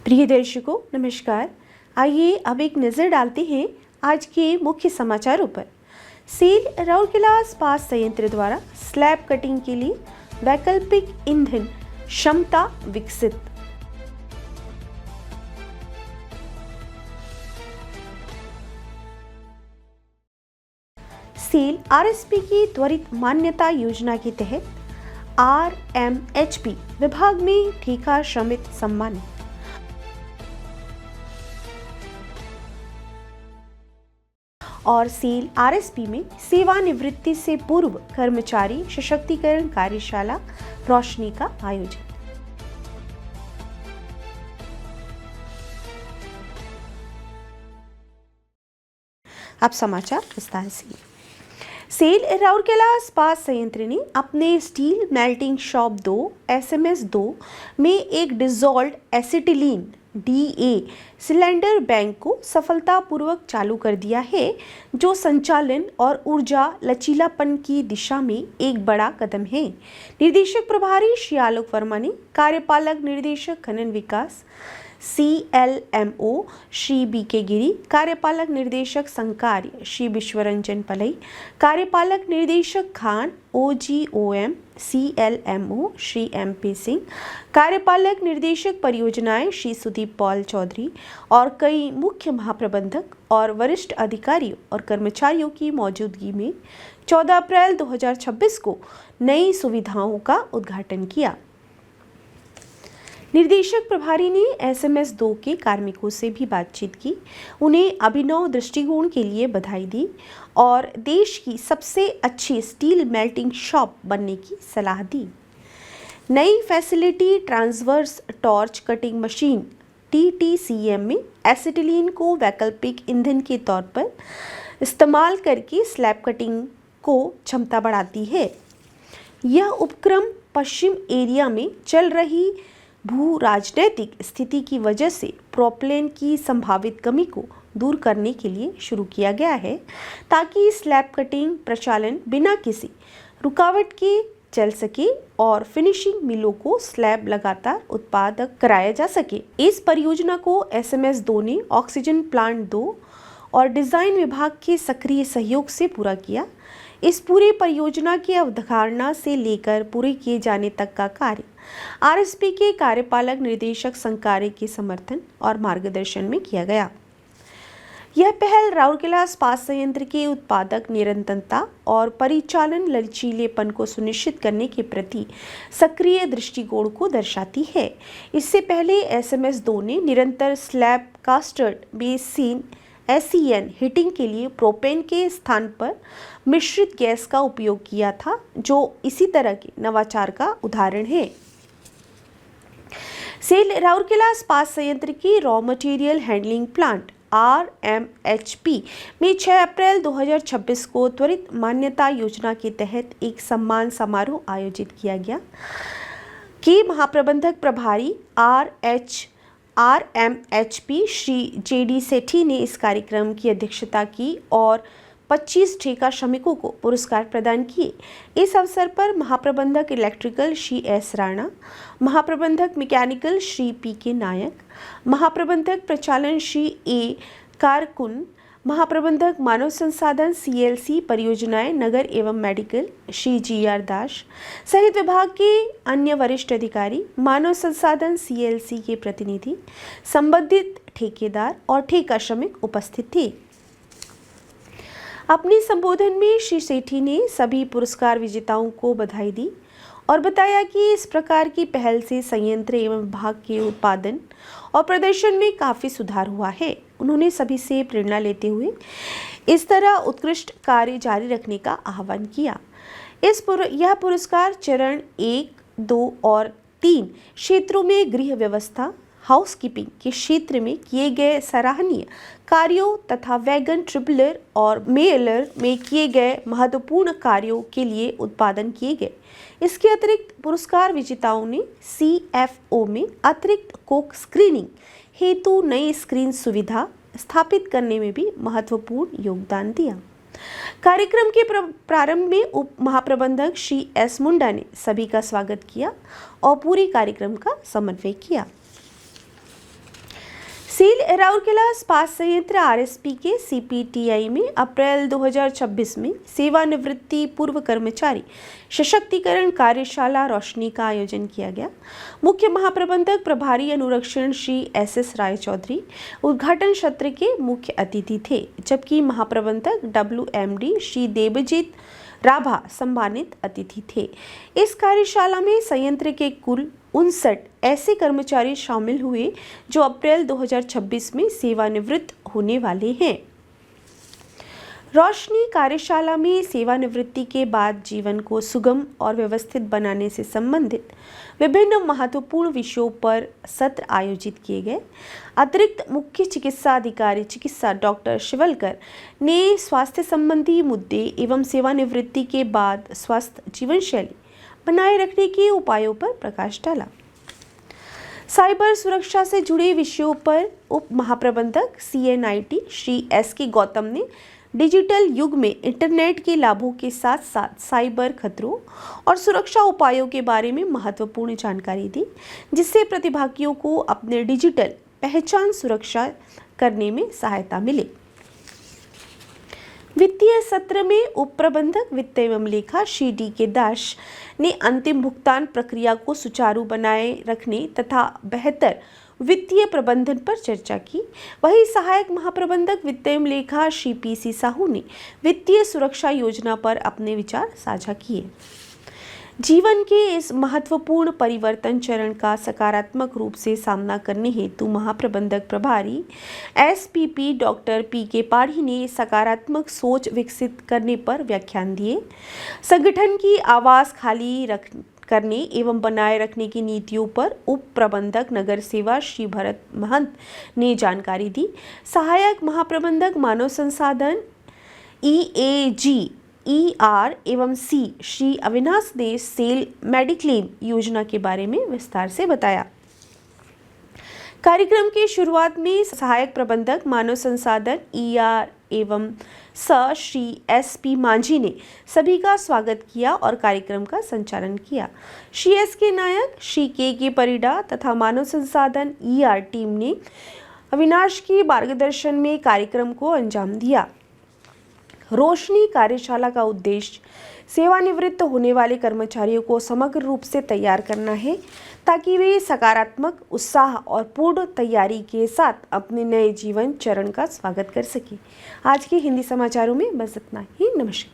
प्रिय दर्शकों नमस्कार। आइए अब एक नज़र डालते हैं आज के मुख्य समाचारों पर। सेल राउरकेला इस्पात संयंत्र द्वारा स्लैब कटिंग के लिए वैकल्पिक ईंधन क्षमता विकसित। सेल आरएसपी की त्वरित मान्यता योजना के तहत आरएमएचपी विभाग में ठेका श्रमिक सम्मानित। और सेल आरएसपी में सेवानिवृत्ति से पूर्व कर्मचारी सशक्तिकरण कार्यशाला रोशनी का आयोजन। अब समाचार विस्तार से। सेल राउरकेला इस्पात संयंत्र ने अपने स्टील मेल्टिंग शॉप 2 SMS 2 में एक dissolved acetylene DA cylinder bank को सफलतापूर्वक चालू कर दिया है, जो संचालन और ऊर्जा लचीलापन की दिशा में एक बड़ा कदम है। निर्देशक प्रभारी श्री आलोक वर्मा ने कार्यपालक निर्देशक खनन विकास CLMO श्री BK गिरी, कार्यपालक निर्देशक संकार्य श्री विश्वरंजन पलई, कार्यपालक निर्देशक Khan OGOM CLMO Shri MP Singh, कार्यपालक निर्देशक परियोजनाएं श्री सुदीप पॉल चौधरी और कई मुख्य महाप्रबंधक और वरिष्ठ अधिकारियों और कर्मचारियों की मौजूदगी में 14 अप्रैल 2026 को नई सुविधाओं का उद्घाटन किया। निर्देशक प्रभारी ने SMS 2 के कार्मिकों से भी बातचीत की, उन्हें अभिनव दृष्टिकोण के लिए बधाई दी और देश की सबसे अच्छी स्टील मेल्टिंग शॉप बनने की सलाह दी। नई facility transverse torch cutting machine TTCM में एसिटिलीन को वैकल्पिक ईंधन के तौर पर इस्तेमाल करके स्लैब कटिंग को क्षमता बढ़ाती है। यह उपक्रम पश्चिम एरिया में चल रही भू राजनीतिक स्थिति की वजह से प्रोपलेन की संभावित कमी को दूर करने के लिए शुरू किया गया है, ताकि स्लैब कटिंग प्रचालन बिना किसी रुकावट के चल सके और फिनिशिंग मिलों को स्लैब लगातार उत्पादक कराया जा सके। इस परियोजना को SMS 2 ने ऑक्सीजन प्लांट 2 और डिज़ाइन विभाग के सक्रिय सहयोग से पूरा किया। इस पूरी परियोजना की अवधारणा से लेकर पूरे किए जाने तक का कार्य आरएसपी के कार्यपालक निर्देशक संकार्य के समर्थन और मार्गदर्शन में किया गया। यह पहल राउरकेला इस्पात संयंत्र के उत्पादक निरंतरता और परिचालन लचीलेपन को सुनिश्चित करने के प्रति सक्रिय दृष्टिकोण को दर्शाती है। इससे पहले SMS 2 ने निरंतर slab custard basin SEN heating के लिए प्रोपेन के स्थान पर मिश्रित गैस का उपयोग किया था, जो इसी तरह के नवाचार का उदाहरण है। सेल राउरकेला इस्पात संयंत्र की raw material handling plant RMHP में 6 अप्रैल 2026 को त्वरित मान्यता योजना के तहत एक सम्मान समारोह आयोजित किया गया कि महाप्रबंधक प्रभारी RMHP श्री JD सेठी ने इस कार्यक्रम की अध्यक्षता की और 25 ठेका श्रमिकों को पुरस्कार प्रदान किए। इस अवसर पर महाप्रबंधक इलेक्ट्रिकल श्री S राणा, महाप्रबंधक मैकेनिकल श्री PK नायक, महाप्रबंधक प्रचालन श्री A कारकुन, महाप्रबंधक मानव संसाधन CLC परियोजनाएं नगर एवं मेडिकल श्री GR दास सहित विभाग के अन्य वरिष्ठ अधिकारी, मानव संसाधन CLC के प्रतिनिधि, संबंधित ठेकेदार और ठेका श्रमिक उपस्थित थे। अपने संबोधन में श्री सेठी ने सभी पुरस्कार विजेताओं को बधाई दी और बताया कि इस प्रकार की पहल से संयंत्र एवं विभाग के उत्पादन और प्रदर्शन में काफ़ी सुधार हुआ है। उन्होंने सभी से प्रेरणा लेते हुए इस तरह उत्कृष्ट कार्य जारी रखने का आह्वान किया। यह पुरस्कार चरण 1, 2 और 3 क्षेत्रों में गृह व्यवस्था, हाउसकीपिंग के क्षेत्र में किए गए सराहनीय कार्यों तथा वैगन ट्रिपलर और मेलर में किए गए महत्वपूर्ण कार्यों के लिए उत्पादन किए गए। इसके अतिरिक्त पुरस्कार विजेताओं ने CFO में अतिरिक्त कोक स्क्रीनिंग हेतु नई स्क्रीन सुविधा स्थापित करने में भी महत्वपूर्ण योगदान दिया। कार्यक्रम के प्रारंभ में उप महाप्रबंधक श्री S मुंडा ने सभी का स्वागत किया और पूरे कार्यक्रम का समन्वय किया। सेल राउरकेला इस्पात संयंत्र आरएसपी के सीपीटीआई में अप्रैल 2026 में सेवानिवृत्ति पूर्व कर्मचारी सशक्तिकरण कार्यशाला रोशनी का आयोजन किया गया। मुख्य महाप्रबंधक प्रभारी अनुरक्षण श्री एस राय चौधरी उद्घाटन सत्र के मुख्य अतिथि थे, जबकि महाप्रबंधक WMD श्री देवजीत राभा सम्मानित अतिथि थे। इस कार्यशाला में संयंत्र के कुल 59 ऐसे कर्मचारी शामिल हुए जो अप्रैल 2026 में सेवानिवृत्त होने वाले हैं। रोशनी कार्यशाला में सेवानिवृत्ति के बाद जीवन को सुगम और व्यवस्थित बनाने से संबंधित विभिन्न महत्वपूर्ण विषयों पर सत्र आयोजित किए गए। अतिरिक्त मुख्य चिकित्सा अधिकारी चिकित्सा डॉक्टर शिवलकर ने स्वास्थ्य संबंधी मुद्दे एवं सेवानिवृत्ति के बाद स्वस्थ जीवन शैली बनाए रखने के उपायों पर प्रकाश डाला। साइबर सुरक्षा से जुड़े विषयों पर उप महाप्रबंधक CNIT श्री SK गौतम ने डिजिटल युग में इंटरनेट के लाभों के साथ साथ साइबर खतरों और सुरक्षा उपायों के बारे में महत्वपूर्ण जानकारी दी, जिससे प्रतिभागियों को अपने डिजिटल पहचान सुरक्षा करने में सहायता मिले। वित्तीय सत्र में उप प्रबंधक वित्त एवं लेखा श्री DK दास ने अंतिम भुगतान प्रक्रिया को सुचारू बनाए रखने तथा बेहतर वित्तीय प्रबंधन पर चर्चा की। वहीं सहायक महाप्रबंधक वित्त एवं लेखा श्री PC साहू ने वित्तीय सुरक्षा योजना पर अपने विचार साझा किए। जीवन के इस महत्वपूर्ण परिवर्तन चरण का सकारात्मक रूप से सामना करने हेतु महाप्रबंधक प्रभारी SPP डॉक्टर PK पाढ़ी ने सकारात्मक सोच विकसित करने पर व्याख्यान दिए। संगठन की आवाज खाली करने एवं बनाए रखने की नीतियों पर उप प्रबंधक नगर सेवा श्री भरत महंत ने जानकारी दी। सहायक महाप्रबंधक मानव संसाधन EAG ER एवं C श्री अविनाश ने सेल मेडिक्लेम योजना के बारे में विस्तार से बताया। कार्यक्रम की शुरुआत में सहायक प्रबंधक मानव संसाधन ER एवं श्री SP मांझी ने सभी का स्वागत किया और कार्यक्रम का संचालन किया। श्री SK नायक, श्री KK परिडा तथा मानव संसाधन ER टीम ने अविनाश की मार्गदर्शन में कार्यक्रम को अंजाम दिया। रोशनी कार्यशाला का उद्देश्य सेवानिवृत्त होने वाले कर्मचारियों को समग्र रूप से तैयार करना है, ताकि वे सकारात्मक उत्साह और पूर्ण तैयारी के साथ अपने नए जीवन चरण का स्वागत कर सकें। आज के हिंदी समाचारों में बस इतना ही। नमस्कार।